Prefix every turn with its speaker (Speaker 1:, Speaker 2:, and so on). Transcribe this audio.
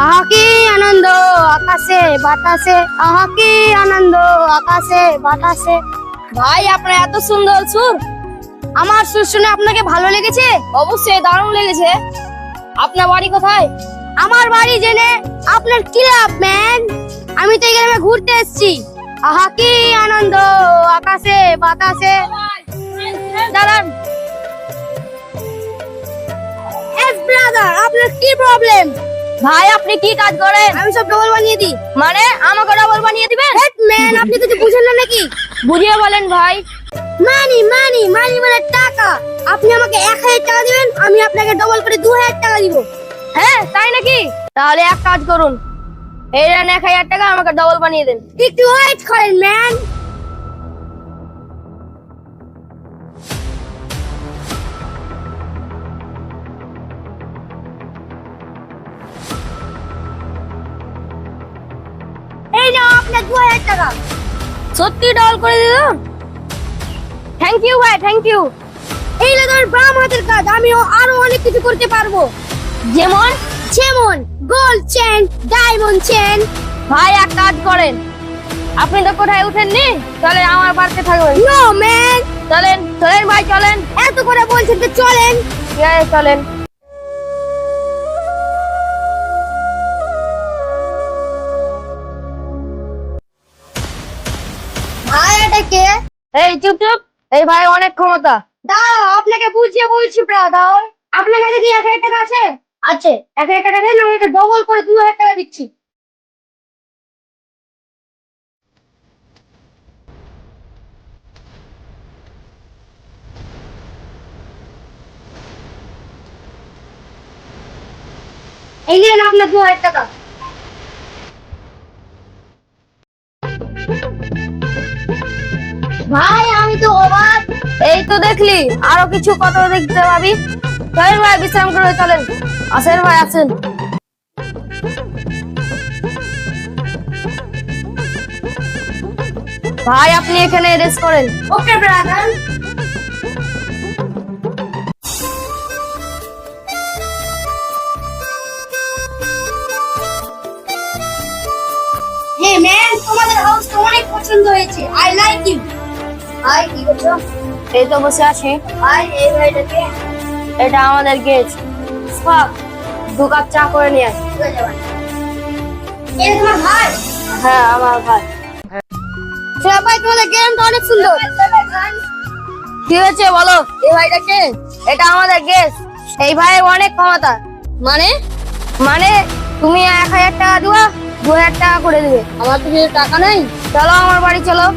Speaker 1: আহা কি আনন্দ আকাশে বাতাসে, আহা কি আনন্দ আকাশে বাতাসে। ভাই আপনার এত সুন্দর সুর, আমার সুর শুনে আপনাকে ভালো লেগেছে? অবশ্যই দারুণ লেগেছে। আপনার বাড়ি কোথায়? আমার বাড়ি জেনে আপনার কি লাভ ম্যান, আমি তো এখানে ঘুরতে এসেছি। আহা কি আনন্দ আকাশে বাতাসে। দাঁড়ান। ব্রাদার আপনার কি প্রবলেম? ভাই আপনি কি কাজ করেন? আমি সব ডবল বানিয়ে দিই। মানে আমাকে ডবল বানিয়ে দিবেন? ম্যান আপনি কিছু বুঝেন না নাকি? বুঝিয়ে বলেন ভাই। মানি মানি মানি মানে টাকা। আপনি আমাকে 1000 টাকা দিবেন, আমি আপনাকে ডবল করে 2000 টাকা দিব। হ্যাঁ তাই নাকি? তাহলে এক কাজ করুন, এই নেন 1000 টাকা, আমাকে ডবল বানিয়ে দেন। একটু ওয়েট করেন ম্যান। এই নাও আপনার 2000 টাকা। সত্যি ডবল করে দিলাম। থ্যাংক ইউ ভাই, থ্যাংক ইউ। এই না তোর বাম হাতের কাজ, আমি আরো অনেক কিছু করতে পারবো। যেমন যেমন গোল্ড চেন, ডায়মন্ড চেন। ভাই এক কাজ করেন, আপনি তো কোথায় উঠেননি, চলেন আমার বাড়িতে থাকবেন। No man. চলেন চলেন ভাই চলেন। এত করে বলছেন তো চলেন। ঠিক আছে চলেন। ভাই এটা কে? এই চুপ চুপ, এই ভাই অনেক ক্ষমতা। দাঁড়াও আপনাকে বুঝিয়ে বলছি ব্রাদার। আপনার কাছে কি 1000 টাকা আছে? আছে। 1000 টাকা দেন, আমি এটা ডবল করে 2000 টাকা দিচ্ছি। এই নেন আপনার 2000 টাকা। ভাই আমি তো অবাক। এই তো দেখলি, আরো কিছু কত দেখতে পাবি। চলেন ভাই বিশ্রাম করে চলেন। আসেন ভাই আসেন। ভাই আপনি এখানে রেস্ট করেন। Okay brother. হে ম্যান, তোমাদের হাউস তো অনেক পছন্দ হয়েছে। I like you. ভাই কি করছো? এই তো বসে আছি। ভাই এই ভাইটা কে? এটা আমাদের গেস্ট। স্পাক, 2 কাপ চা করে নিয়ে আস। এই তোমার ভাই? হ্যাঁ আমার ভাই। ভাই তোমাদের গেমটা অনেক সুন্দর। কি হয়েছে বলো? এই ভাইটা কে? এটা আমাদের গেস্ট। এই ভাইয়ের অনেক ক্ষমতা। মানে মানে তুমি 1000 টাকা দিবা, 2000 টাকা করে দিবে। আমার তো টাকা নেই। চলো আমার বাড়ি চলো।